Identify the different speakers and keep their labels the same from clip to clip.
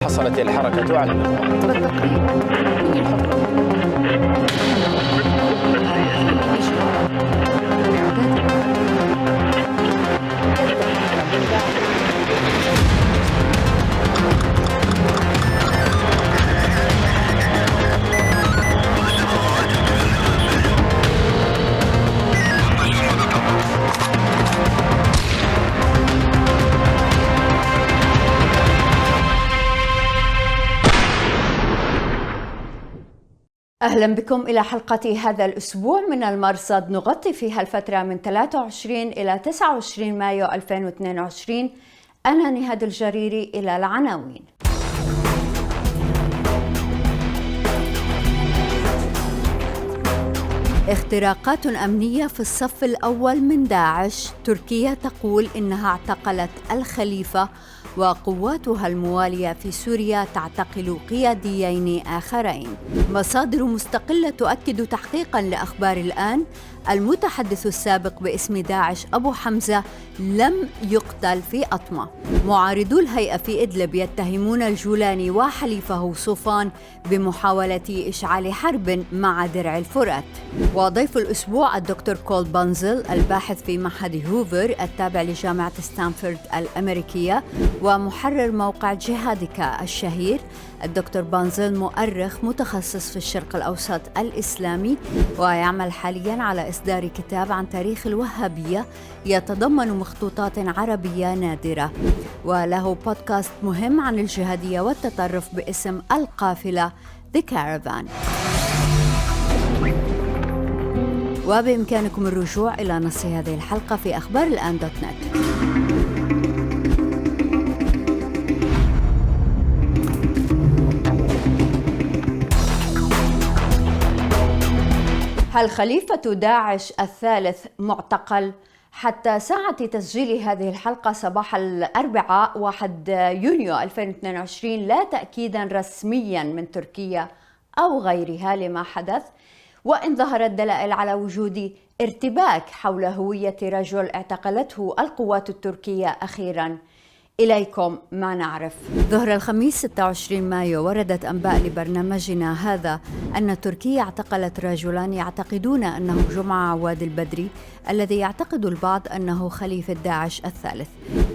Speaker 1: حصلت الحركة على
Speaker 2: أهلا بكم إلى حلقة هذا الأسبوع من المرصد، نغطي فيها الفترة من 23 إلى 29 مايو 2022. أنا نهاد الجريري. إلى العناوين. اختراقات أمنية في الصف الأول من داعش. تركيا تقول إنها اعتقلت الخليفة، وقواتها الموالية في سوريا تعتقل قياديين آخرين. مصادر مستقلة تؤكد تحقيقا لأخبار الآن. المتحدث السابق باسم داعش أبو حمزة لم يقتل في أطمة. معارضو الهيئة في إدلب يتهمون الجولاني وحليفه صوفان بمحاولة إشعال حرب مع درع الفرات. وضيف الأسبوع الدكتور كول بانزل، الباحث في معهد هوفر التابع لجامعة ستانفورد الأمريكية ومحرر موقع جهادك الشهير. الدكتور بانزل مؤرخ متخصص في الشرق الأوسط الإسلامي، ويعمل حالياً على إصدار كتاب عن تاريخ الوهابية يتضمن مخطوطات عربية نادرة، وله بودكاست مهم عن الجهادية والتطرف باسم القافلة The Caravan. وبإمكانكم الرجوع إلى نص هذه الحلقة في أخبار الآن.net. الخليفة داعش الثالث معتقل. حتى ساعة تسجيل هذه الحلقة صباح الأربعاء 1 يونيو 2022 لا تأكيدا رسميا من تركيا أو غيرها لما حدث، وإن ظهرت دلائل على وجود ارتباك حول هوية رجل اعتقلته القوات التركية أخيرا. إليكم ما نعرف. ظهر الخميس 26 مايو وردت أنباء لبرنامجنا هذا أن تركيا اعتقلت رجلان يعتقدون أنه جمعة عواد البدري، الذي يعتقد البعض أنه خليفة داعش الثالث.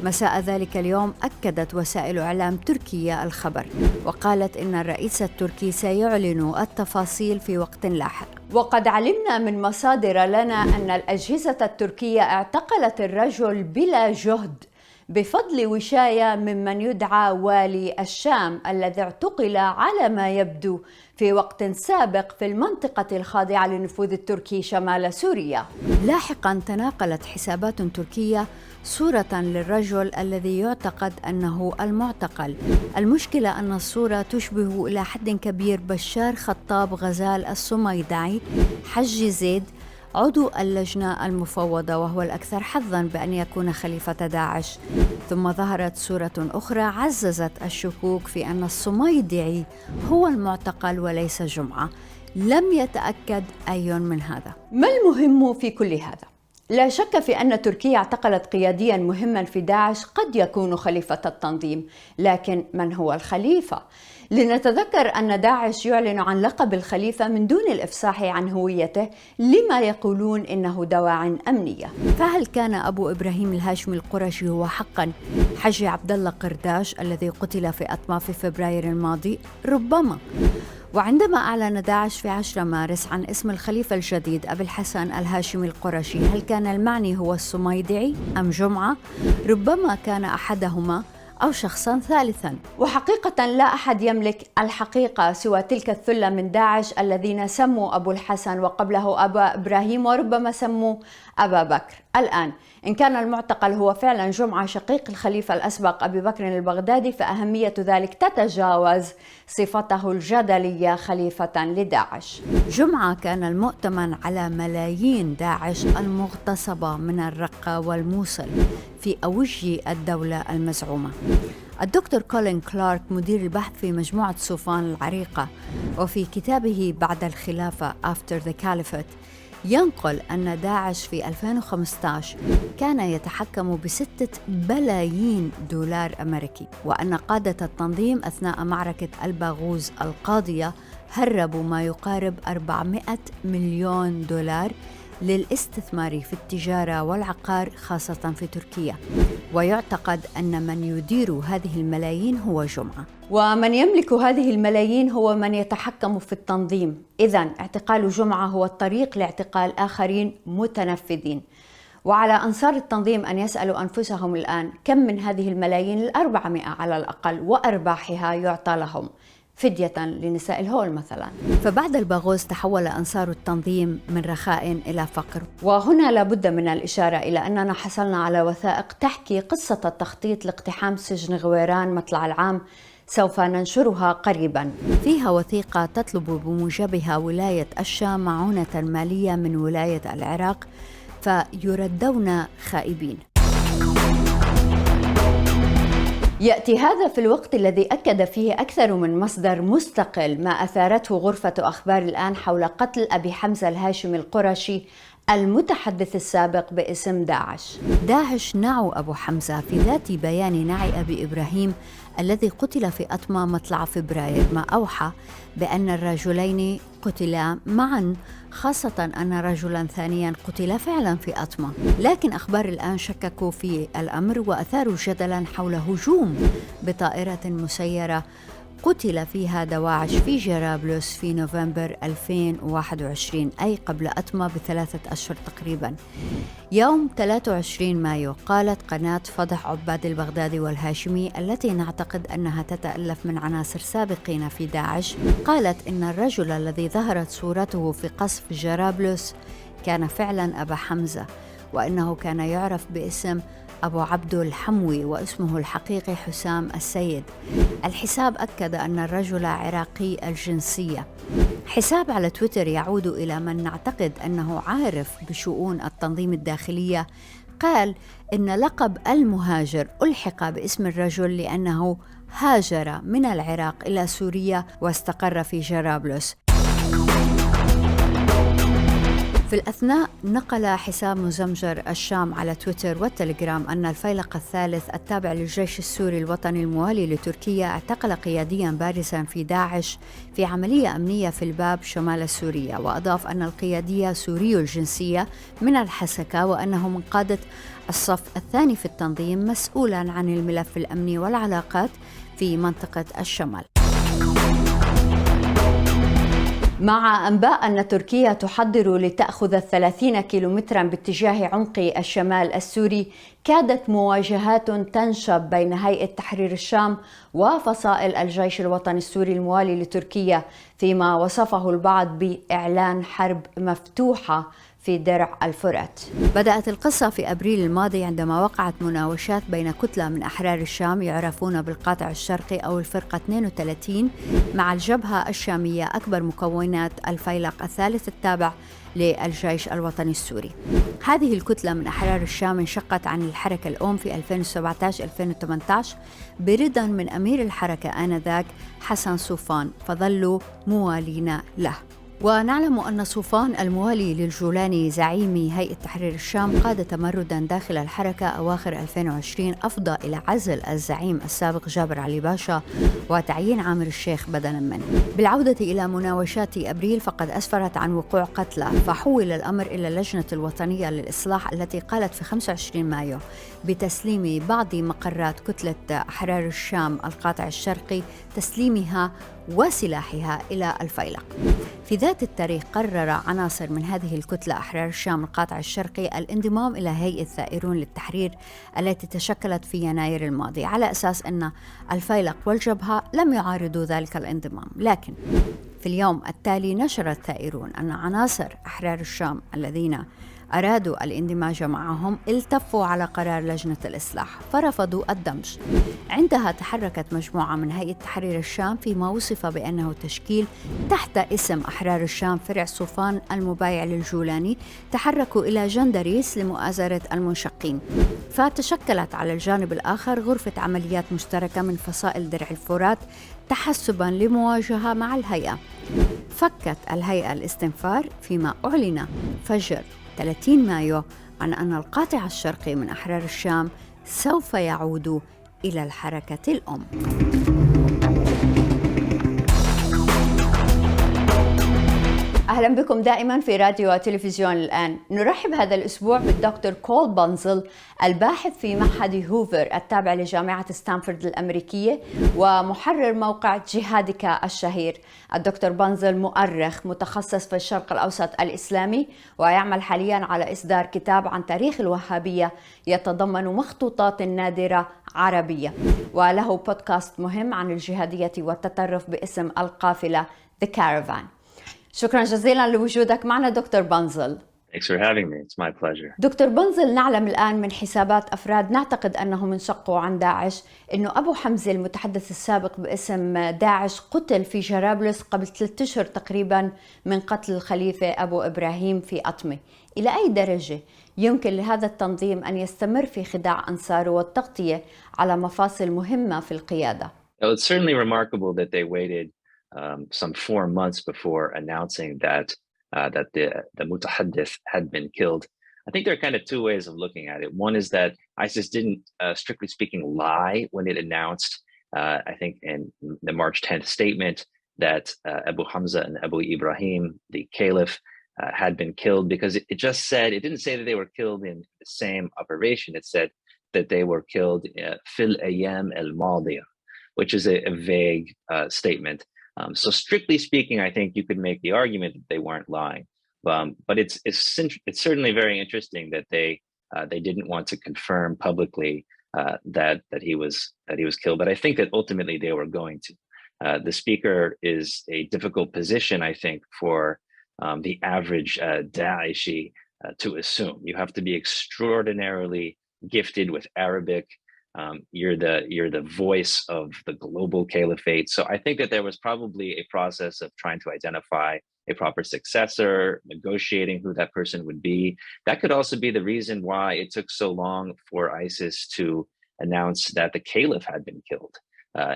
Speaker 2: مساء ذلك اليوم أكدت وسائل إعلام تركيا الخبر، وقالت إن الرئيس التركي سيعلن التفاصيل في وقت لاحق. وقد علمنا من مصادر لنا أن الأجهزة التركية اعتقلت الرجل بلا جهد بفضل وشاية ممن يدعى والي الشام، الذي اعتقل على ما يبدو في وقت سابق في المنطقة الخاضعة للنفوذ التركي شمال سوريا. لاحقا تناقلت حسابات تركية صورة للرجل الذي يعتقد أنه المعتقل. المشكلة أن الصورة تشبه إلى حد كبير بشار خطاب غزال الصميدعي حج زيد، عضو اللجنة المفوضة، وهو الأكثر حظاً بأن يكون خليفة داعش. ثم ظهرت صورة أخرى عززت الشكوك في أن الصميدعي هو المعتقل وليس جمعة. لم يتأكد أي من هذا. ما المهم في كل هذا؟ لا شك في أن تركيا اعتقلت قياديا مهما في داعش قد يكون خليفة التنظيم، لكن من هو الخليفة؟ لنتذكر أن داعش يعلن عن لقب الخليفة من دون الإفصاح عن هويته لما يقولون إنه دواعٍ أمنية. فهل كان أبو إبراهيم الهاشمي القرشي هو حقا حج عبد الله قرداش الذي قتل في أطمة في فبراير الماضي؟ ربما. وعندما أعلن داعش في 10 مارس عن اسم الخليفة الجديد أبي الحسن الهاشمي القرشي، هل كان المعني هو الصميدعي أم جمعة؟ ربما كان أحدهما أو شخصاً ثالثاً. وحقيقة لا أحد يملك الحقيقة سوى تلك الثلة من داعش الذين سموا أبو الحسن وقبله أبا إبراهيم وربما سموا أبا بكر. الآن إن كان المعتقل هو فعلا جمعة شقيق الخليفة الأسبق أبي بكر البغدادي، فأهمية ذلك تتجاوز صفته الجدلية خليفة لداعش. جمعة كان المؤتمن على ملايين داعش المغتصبة من الرقة والموصل في أوج الدولة المزعومة. الدكتور كولين كلارك مدير البحث في مجموعة صوفان العريقة، وفي كتابه بعد الخلافة After the Caliphate ينقل أن داعش في 2015 كان يتحكم ب6 بلايين دولار أمريكي، وأن قادة التنظيم أثناء معركة الباغوز القاضية هربوا ما يقارب 400 مليون دولار للاستثمار في التجارة والعقار خاصة في تركيا. ويعتقد أن من يدير هذه الملايين هو جمعة، ومن يملك هذه الملايين هو من يتحكم في التنظيم. إذن اعتقال جمعة هو الطريق لاعتقال آخرين متنفذين. وعلى أنصار التنظيم أن يسألوا أنفسهم الآن كم من هذه الملايين 400 على الأقل وأرباحها يعطى لهم فدية لنساء الهول مثلا. فبعد الباغوز تحول أنصار التنظيم من رخاء إلى فقر. وهنا لابد من الإشارة إلى أننا حصلنا على وثائق تحكي قصة التخطيط لاقتحام سجن غويران مطلع العام، سوف ننشرها قريبا. فيها وثيقة تطلب بموجبها ولاية الشام معونة مالية من ولاية العراق فيردون خائبين. يأتي هذا في الوقت الذي أكد فيه أكثر من مصدر مستقل ما أثارته غرفة أخبار الآن حول قتل أبي حمزة الهاشمي القرشي المتحدث السابق باسم داعش. داعش نعوا أبو حمزة في ذات بيان نعي أبي إبراهيم الذي قتل في أطمة مطلع فبراير، ما أوحى بأن الرجلين قتلا معا، خاصة أن رجلا ثانيا قتل فعلا في أطمة. لكن أخبار الآن شككوا في الأمر وأثاروا جدلا حول هجوم بطائرة مسيرة قتل فيها دواعش في جرابلس في نوفمبر 2021، أي قبل أطمة ب3 أشهر تقريبا. يوم 23 مايو قالت قناة فضح عباد البغدادي والهاشمي التي نعتقد أنها تتألف من عناصر سابقين في داعش، قالت إن الرجل الذي ظهرت صورته في قصف جرابلس كان فعلا أبا حمزة، وإنه كان يعرف باسم أبو عبد الحموي واسمه الحقيقي حسام السيد. الحساب أكد أن الرجل عراقي الجنسية. حساب على تويتر يعود إلى من نعتقد أنه عارف بشؤون التنظيم الداخلية قال إن لقب المهاجر ألحق باسم الرجل لأنه هاجر من العراق إلى سوريا واستقر في جرابلس. في الأثناء نقل حساب مزمجر الشام على تويتر والتليجرام أن الفيلق الثالث التابع للجيش السوري الوطني الموالي لتركيا اعتقل قياديا بارزا في داعش في عملية أمنية في الباب شمال سوريا، وأضاف أن القيادي سوري الجنسية من الحسكة وأنه من قادة الصف الثاني في التنظيم مسؤولا عن الملف الأمني والعلاقات في منطقة الشمال. مع أنباء أن تركيا تحضر لتأخذ 30 كيلومترا باتجاه عمق الشمال السوري، كادت مواجهات تنشب بين هيئة تحرير الشام وفصائل الجيش الوطني السوري الموالي لتركيا، فيما وصفه البعض بإعلان حرب مفتوحة في درع الفرات. بدأت القصة في أبريل الماضي عندما وقعت مناوشات بين كتلة من أحرار الشام يعرفون بالقاطع الشرقي أو الفرقة 32 مع الجبهة الشامية أكبر مكونات الفيلق الثالث التابع للجيش الوطني السوري. هذه الكتلة من أحرار الشام انشقت عن الحركة الأم في 2017-2018 برضا من أمير الحركة آنذاك حسن صوفان، فظلوا موالين له. ونعلم أن صوفان الموالي للجولاني زعيم هيئة تحرير الشام قاد تمردا داخل الحركة أواخر 2020 أفضى إلى عزل الزعيم السابق جابر علي باشا وتعيين عامر الشيخ بدلا منه. بالعودة إلى مناوشات أبريل فقد أسفرت عن وقوع قتلى، فحول الأمر إلى اللجنة الوطنية للإصلاح التي قالت في 25 مايو بتسليم بعض مقرات كتلة أحرار الشام القاطع الشرقي تسليمها وسلاحها إلى الفيلق. في ذات التاريخ قرر عناصر من هذه الكتلة أحرار الشام القاطع الشرقي الانضمام إلى هيئة ثائرون للتحرير التي تشكلت في يناير الماضي، على أساس أن الفيلق والجبهة لم يعارضوا ذلك الانضمام. لكن في اليوم التالي نشر الثائرون أن عناصر أحرار الشام الذين أرادوا الاندماج معهم التفوا على قرار لجنة الإصلاح فرفضوا الدمج. عندها تحركت مجموعة من هيئة تحرير الشام فيما وصف بأنه تشكيل تحت اسم أحرار الشام فرع صوفان المبايع للجولاني، تحركوا إلى جندريس لمؤازرة المنشقين، فتشكلت على الجانب الآخر غرفة عمليات مشتركة من فصائل درع الفرات تحسبا لمواجهة مع الهيئة. فكت الهيئة الاستنفار فيما أعلن فجر 30 مايو عن أن القاطع الشرقي من أحرار الشام سوف يعود إلى الحركة الأم. أهلا بكم دائما في راديو وتلفزيون الآن. نرحب هذا الأسبوع بالدكتور كول بنزل، الباحث في معهد هوفر التابع لجامعة ستانفورد الأمريكية ومحرر موقع جهادك الشهير. الدكتور بنزل مؤرخ متخصص في الشرق الأوسط الإسلامي، ويعمل حاليا على إصدار كتاب عن تاريخ الوهابية يتضمن مخطوطات نادرة عربية، وله بودكاست مهم عن الجهادية والتطرف باسم القافلة The Caravan. شكرا جزيلا لوجودك معنا دكتور بنزل.
Speaker 1: Thanks for having me. It's my pleasure.
Speaker 2: دكتور بنزل، نعلم الآن من حسابات أفراد نعتقد أنهم انشقوا عن داعش أنه أبو حمزة المتحدث السابق باسم داعش قتل في جرابلس قبل 3 أشهر تقريبا من قتل الخليفة أبو إبراهيم في أطمة. إلى أي درجة يمكن لهذا التنظيم أن يستمر في خداع أنصاره والتغطية على مفاصل مهمة في القيادة؟
Speaker 1: Well, it's certainly remarkable that they waited some 4 months before announcing that the Mutahadith had been killed. I think there are kind of 2 ways of looking at it. One is that ISIS didn't, strictly speaking, lie when it announced, I think in the March 10th statement, that Abu Hamza and Abu Ibrahim, the caliph, had been killed, because it just said, it didn't say that they were killed in the same operation. It said that they were killed fil ayyam al-madiya, which is a vague statement. So strictly speaking, I think you could make the argument that they weren't lying, but it's certainly very interesting that they didn't want to confirm publicly that he was killed. But I think that ultimately they were going to. The speaker is a difficult position, I think, for the average Daeshi to assume. You have to be extraordinarily gifted with Arabic. You're the voice of the global caliphate. So I think that there was probably a process of trying to identify a proper successor, negotiating who that person would be. That could also be the reason why it took so long for ISIS to announce that the caliph had been killed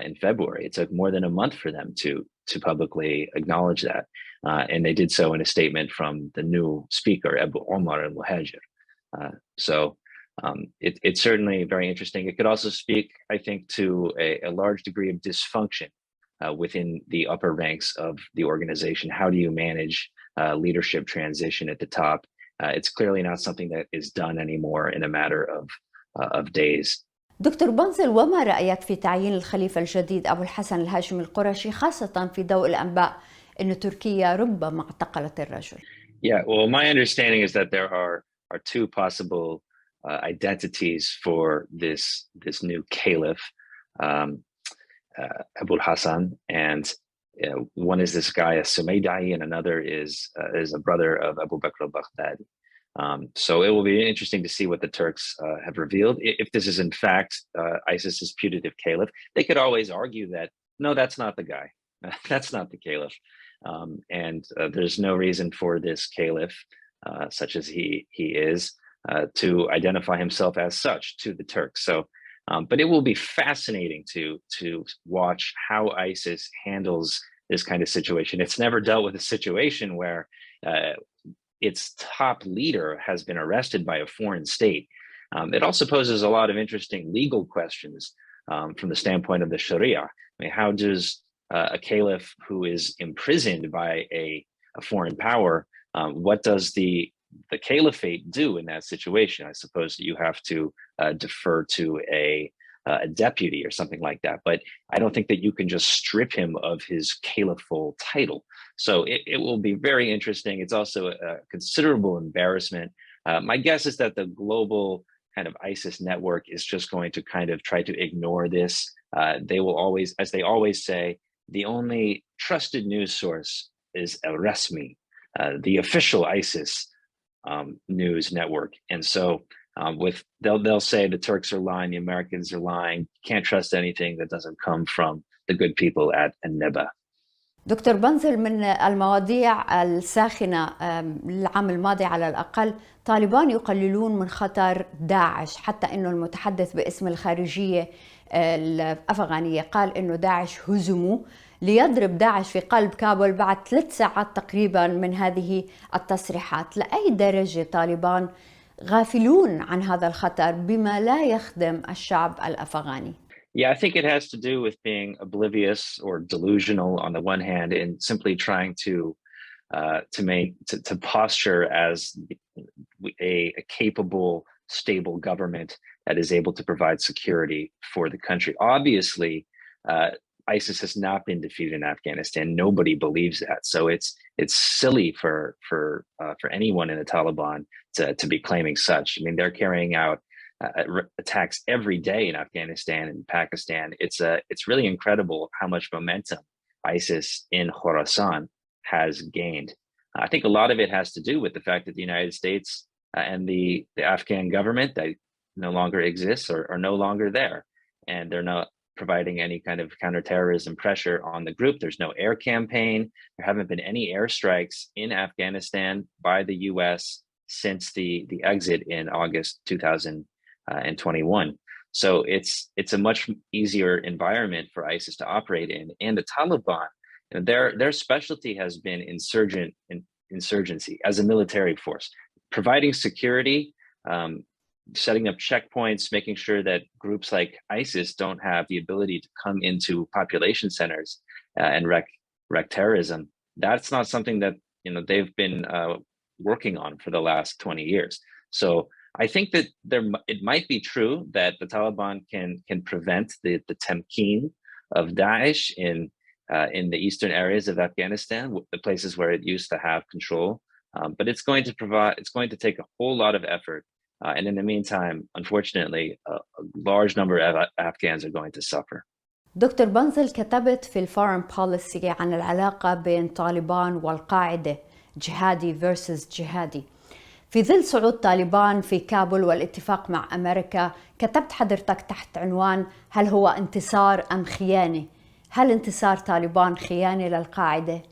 Speaker 1: in February. It took more than a month for them to publicly acknowledge that. And they did so in a statement from the new speaker, Abu Omar al-Muhajir. It's certainly very interesting. It could also speak, I think, to a large degree of dysfunction within the upper ranks of the organization. How do you manage leadership transition at the top? It's clearly not something that is done anymore in a matter of days.
Speaker 2: دكتور بنزل، وما رأيك في تعيين الخليفة الجديد أبو الحسن الهاشمي القرشي، خاصة في ضوء الأنباء أن تركيا ربما اعتقلت الرجل؟
Speaker 1: Yeah, well, my understanding is that there are 2 possible identities for this new caliph, Abu Hassan, and one is this guy Sumaydai, and another is a brother of Abu Bakr al-Baghdadi. So it will be interesting to see what the Turks have revealed. If this is in fact ISIS's putative caliph, they could always argue that no, that's not the guy, that's not the caliph, and there's no reason for this caliph, such as he is, to identify himself as such to the Turks. So, but it will be fascinating to watch how ISIS handles this kind of situation. It's never dealt with a situation where its top leader has been arrested by a foreign state. It also poses a lot of interesting legal questions from the standpoint of the Sharia. I mean, how does a caliph who is imprisoned by a foreign power, what does the caliphate do in that situation? I suppose that you have to defer to a deputy or something like that. But I don't think that you can just strip him of his caliphal title. So it will be very interesting. It's also a considerable embarrassment. My guess is that the global kind of ISIS network is just going to kind of try to ignore this. They will always, as they always say, the only trusted news source is al-Rasmi, the official ISIS news network. And so they'll say the Turks are lying, the Americans are lying. You can't trust anything that doesn't come from the good people at An-Naba.
Speaker 2: دكتور بنزل، من المواضيع الساخنة العام الماضي على الأقل، طالبان يقللون من خطر داعش، حتى أنه المتحدث باسم الخارجية الأفغانية قال إنه داعش هزموا، ليضرب داعش في قلب كابول بعد 3 ساعات تقريبا من هذه التصريحات. لأي درجة طالبان غافلون عن هذا الخطر بما لا يخدم الشعب الأفغاني؟
Speaker 1: Yeah, I think it has to do with being oblivious or delusional on the one hand, and simply trying to posture as a capable, stable government that is able to provide security for the country. Obviously, ISIS has not been defeated in Afghanistan. Nobody believes that. So it's silly for anyone in the Taliban to be claiming such. I mean, they're carrying out attacks every day in Afghanistan and Pakistan. It's really incredible how much momentum ISIS in Khorasan has gained. I think a lot of it has to do with the fact that the United States and the Afghan government that no longer exists are no longer there, and they're not providing any kind of counterterrorism pressure on the group. There's no air campaign. There haven't been any airstrikes in Afghanistan by the U.S. since the exit in August 2021. So it's a much easier environment for ISIS to operate in, and the Taliban. Their specialty has been insurgency as a military force, providing security, setting up checkpoints, making sure that groups like ISIS don't have the ability to come into population centers and wreak terrorism. That's not something that they've been working on for the last 20 years. So I think that it might be true that the Taliban can prevent the tamkeen of Daesh in the eastern areas of Afghanistan, the places where it used to have control. But it's going to take a whole lot of effort. And in the meantime, unfortunately, a large number of Afghans are going to suffer.
Speaker 2: دكتور بنزل، كتبت في الفورن بوليسي عن العلاقة بين طالبان والقاعدة، جهادي versus جهادي. في ظل صعود طالبان في كابول والاتفاق مع أمريكا، كتبت حضرتك تحت عنوان هل هو انتصار أم خيانة؟ هل انتصار طالبان خيانة للقاعدة؟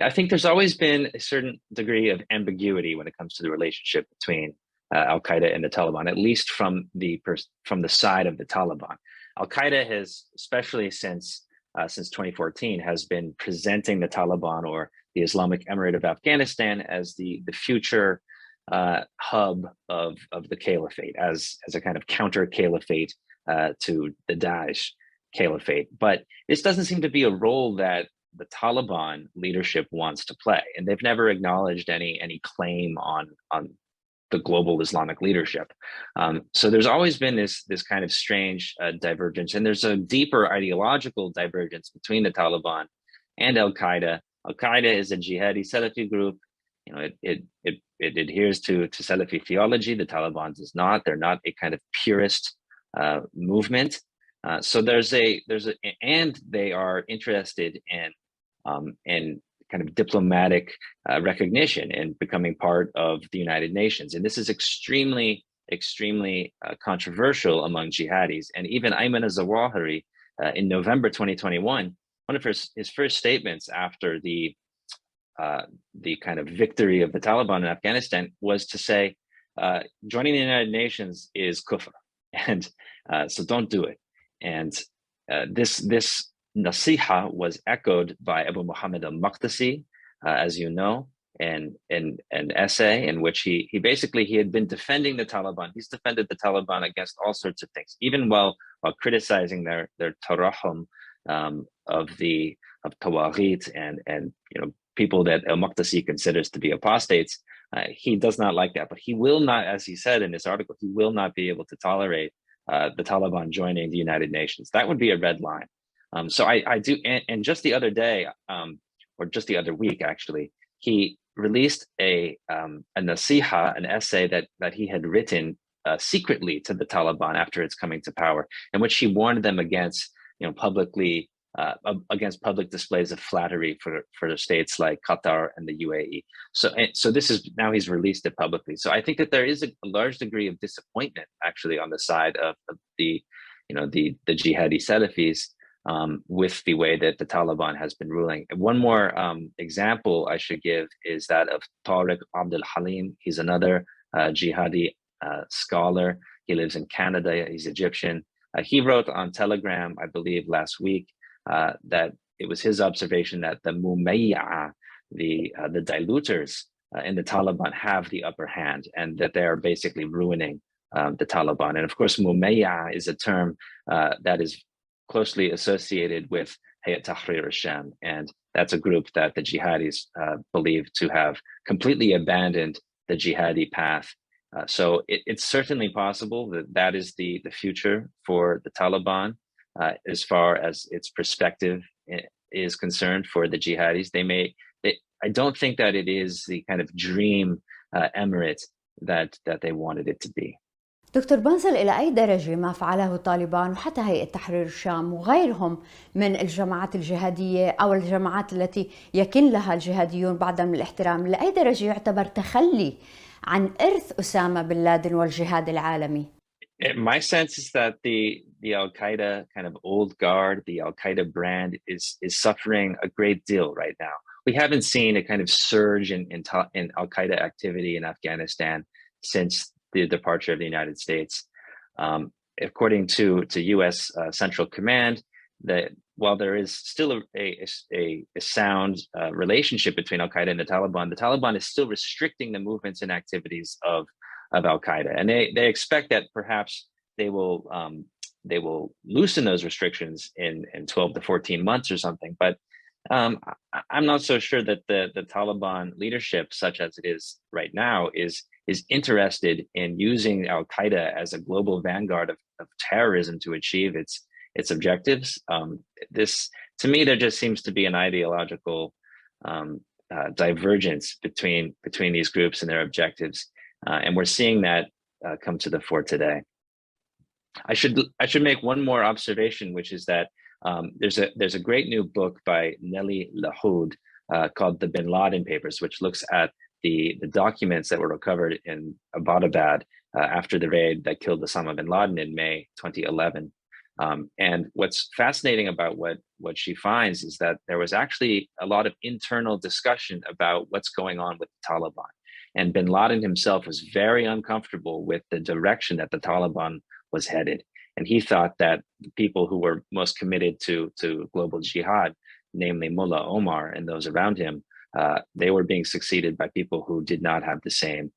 Speaker 1: I think there's always been a certain degree of ambiguity when it comes to the relationship between Al-Qaeda and the Taliban, at least from the side of the Taliban. Al-Qaeda has, especially since 2014, has been presenting the Taliban or the Islamic Emirate of Afghanistan as the future hub of the caliphate, as a kind of counter caliphate to the Daesh caliphate. But this doesn't seem to be a role that the Taliban leadership wants to play, and they've never acknowledged any claim on the global Islamic leadership. So there's always been this kind of strange divergence, and there's a deeper ideological divergence between the Taliban and Al-Qaeda. Al-Qaeda is a jihadi Salafi group. It adheres to Salafi theology. The Taliban does not. They're not a kind of purist movement. So and they are interested in kind of diplomatic recognition and becoming part of the United Nations. And this is extremely, extremely controversial among jihadis. And even Ayman al-Zawahiri in November 2021, one of his first statements after the kind of victory of the Taliban in Afghanistan was to say, joining the United Nations is kufr, and so don't do it. And this nasiha was echoed by Abu Muhammad al-Maqdisi, as you know, in an essay in which he had been defending the Taliban. He's defended the Taliban against all sorts of things, even while criticizing their tarahum of tawaghit and people that al-Maqdisi considers to be apostates. He does not like that, but he will not, as he said in this article, he will not be able to tolerate the Taliban joining the United Nations. That would be a red line. So I do, and just the other day, or just the other week, actually, he released a nasiha, an essay that he had written secretly to the Taliban after its coming to power, in which he warned them against, publicly, against public displays of flattery for states like Qatar and the UAE. So this is now he's released it publicly. So I think that there is a large degree of disappointment actually on the side of the jihadi Salafis with the way that the Taliban has been ruling. And one more example I should give is that of Tariq Abdul Halim. He's another jihadi scholar. He lives in Canada. He's Egyptian. He wrote on Telegram, I believe last week, that it was his observation that the mumayya, the diluters in the Taliban have the upper hand, and that they are basically ruining the Taliban. And of course, mumayya is a term that is closely associated with Hayat Tahrir al-Sham, and that's a group that the jihadis believe to have completely abandoned the jihadi path. So it's certainly possible that that is the future for the Taliban as far as its perspective is concerned for the jihadis. I don't think that it is the kind of dream emirate that they wanted it to be.
Speaker 2: دكتور بنزل، إلى أي درجة ما فعله طالبان وحتى هيئة تحرير الشام وغيرهم من الجماعات الجهادية أو الجماعات التي يكن لها الجهاديون بعضا من الاحترام، لأي درجة يعتبر تخلي عن إرث أسامة بن لادن والجهاد العالمي؟
Speaker 1: My sense is that the Al-Qaeda kind of old guard, the Al-Qaeda brand is suffering a great deal right now. We haven't seen a kind of surge in Al-Qaeda activity in Afghanistan since the departure of the United States. According to U.S. Central Command, that while there is still a sound relationship between Al-Qaeda and the Taliban is still restricting the movements and activities of Al-Qaeda, and they expect that perhaps they will loosen those restrictions in 12 to 14 months or something. But I'm not so sure that the Taliban leadership, such as it is right now, is interested in using Al-Qaeda as a global vanguard of terrorism to achieve its objectives. To me, there just seems to be an ideological divergence between these groups and their objectives, and we're seeing that come to the fore today. I should make one more observation, which is that there's a great new book by Nelly Lahoud called The Bin Laden Papers, which looks at the documents that were recovered in Abbottabad after the raid that killed Osama bin Laden in May 2011. And what's fascinating about what she finds is that there was actually a lot of internal discussion about what's going on with the Taliban. And bin Laden himself was very uncomfortable with the direction that the Taliban was headed. And he thought that the people who were most committed to global jihad, namely Mullah Omar and those around him, they were being succeeded by people who did not have the same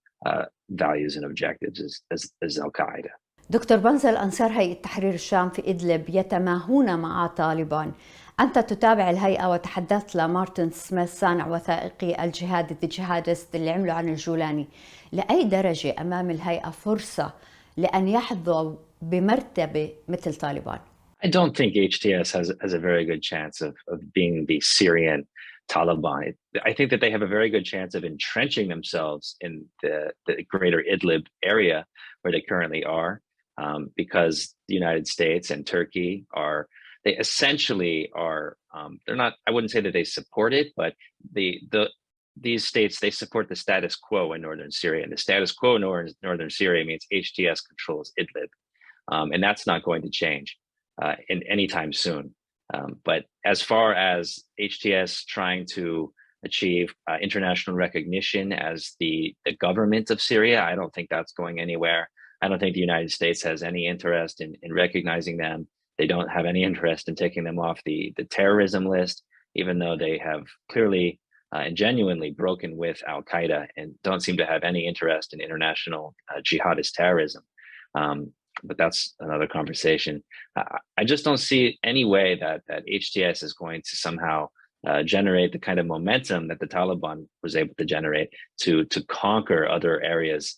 Speaker 1: values and objectives as Al-Qaeda.
Speaker 2: دكتور بنزل، أنصار هيئة تحرير الشام في إدلب يتماهون مع طالبان. أنت تتابع الهيئة وتحدثت لمارتن سميث صانع وثائقي الجهاد ضد جهادست اللي عملوا عن الجولاني. لأي درجة أمام الهيئة فرصة لأن يحظوا بمرتبة مثل طالبان؟
Speaker 1: I don't think HTS has a very good chance of being the Syrian Taliban. I think that they have a very good chance of entrenching themselves in the greater Idlib area where they currently are, because the United States and Turkey they essentially are, they're not, I wouldn't say that they support it, but these states, they support the status quo in northern Syria. And the status quo in northern Syria means HTS controls Idlib. And that's not going to change in anytime soon. But as far as HTS trying to achieve international recognition as the government of Syria, I don't think that's going anywhere. I don't think the United States has any interest in recognizing them. They don't have any interest in taking them off the terrorism list, even though they have clearly and genuinely broken with Al-Qaeda and don't seem to have any interest in international jihadist terrorism. But that's another conversation. I just don't see any way that HTS is going to somehow generate the kind of momentum that the Taliban was able to generate to conquer other areas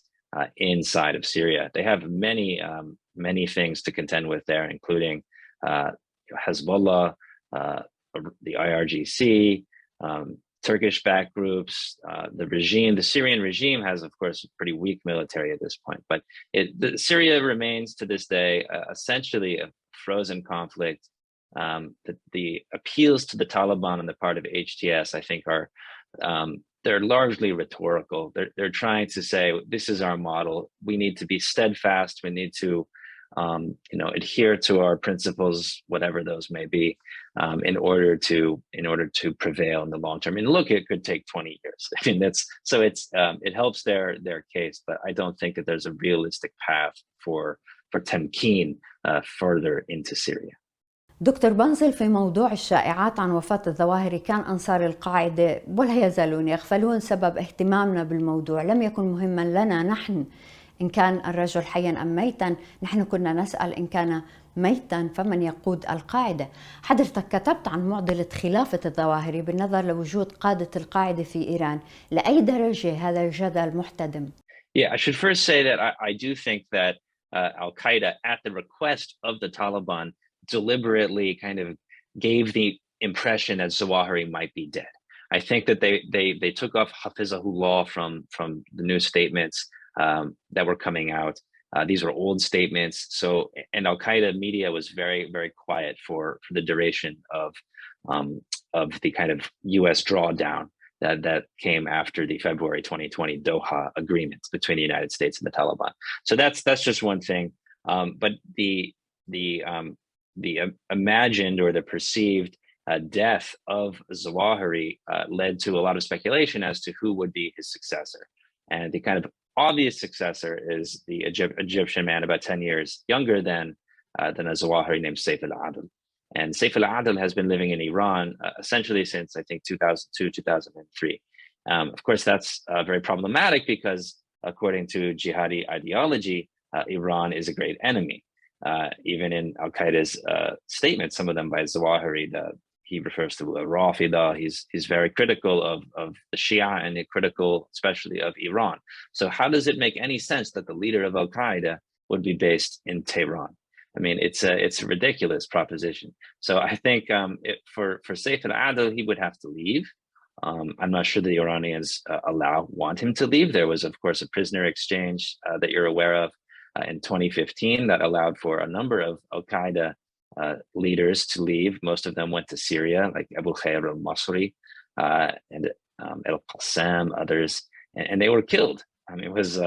Speaker 1: inside of Syria. They have many things to contend with there, including Hezbollah, the IRGC, Turkish-backed groups, the Syrian regime has, of course, a pretty weak military at this point. But Syria remains to this day essentially a frozen conflict. The appeals to the Taliban on the part of HTS, I think, they're largely rhetorical. They're trying to say, this is our model. We need to be steadfast. We need to adhere to our principles, whatever those may be, in order to prevail in the long term. And look, it could take 20 years. I mean, it helps their case, but I don't think that there's a realistic path for تمكين further into Syria.
Speaker 2: دكتور بنزل، في موضوع الشائعات عن وفاة الظواهري كان أنصار القاعدة ولا يزالون يغفلون سبب اهتمامنا بالموضوع. لم يكن مهما لنا نحن إن كان الرجل حيا أم ميتا، نحن كنا نسأل إن كان ميتا فمن يقود القاعدة. حضرتك كتبت عن معضلة خلافة الظواهري بالنظر لوجود قادة القاعدة في إيران، لأي درجة هذا الجدل محتدم؟
Speaker 1: Yeah, I should first say that I do think that Al-Qaeda, at the request of the Taliban, deliberately kind of gave the impression that Zawahiri might be dead. I think that they took off Hafizahullah from the new statements that were coming out. These were old statements. So, and Al-Qaeda media was very, very quiet for the duration of the kind of U.S. drawdown that came after the February 2020 Doha agreement between the United States and the Taliban. So that's just one thing. But the imagined or the perceived death of Zawahiri led to a lot of speculation as to who would be his successor. And the kind of obvious successor is the Egyptian man about 10 years younger than a Zawahiri named Saif al-Adl. And Saif al-Adl has been living in Iran essentially since, I think, 2002, 2003. Of course, that's very problematic because according to jihadi ideology, Iran is a great enemy. Even in Al-Qaeda's statements, some of them by Zawahiri, he refers to Rafida. He's very critical of the Shia and critical especially of Iran. So how does it make any sense that the leader of Al-Qaeda would be based in Tehran? I mean, it's a ridiculous proposition. So I think for Saif al-Adl, he would have to leave. I'm not sure the Iranians want him to leave. There was, of course, a prisoner exchange that you're aware of in 2015 that allowed for a number of Al-Qaeda leaders to leave. Most of them went to Syria, like Abu Khair al-Masri and al-Qassam, others, and they were killed. I mean, it was,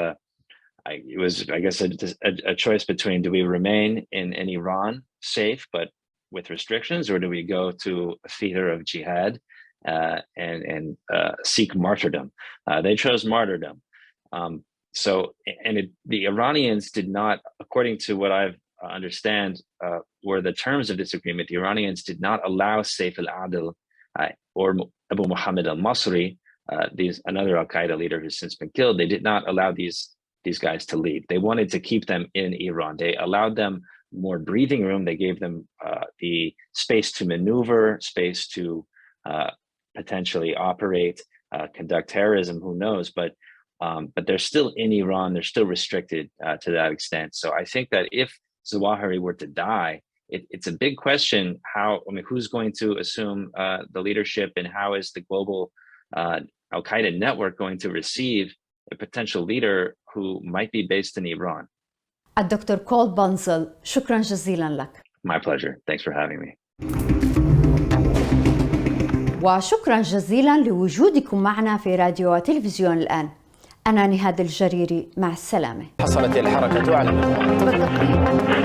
Speaker 1: I guess, a choice between, do we remain in Iran safe but with restrictions, or do we go to a theater of jihad and seek martyrdom? They chose martyrdom. The Iranians did not, according to what I've understand, were the terms of this agreement, the Iranians did not allow Saif al-Adl or Abu Muhammad al-Masri, another Al-Qaeda leader who's since been killed. They did not allow these guys to leave. They wanted to keep them in Iran. They allowed them more breathing room. They gave them the space to maneuver, space to potentially operate, conduct terrorism, who knows, but they're still in Iran. They're still restricted to that extent. So I think that if Zawahiri were to die, it's a big question who's going to assume the leadership, and how is the global Al-Qaeda network going to receive a potential leader who might be based in Iran.
Speaker 2: الدكتور كول بنزل، شكرا جزيلا لك.
Speaker 1: My pleasure. Thanks for having me.
Speaker 2: وشكرا جزيلا لوجودكم معنا في راديو وتلفزيون الآن. أنا نهاد الجريري، مع السلامة.
Speaker 3: حصلت الحركة على بالتقرير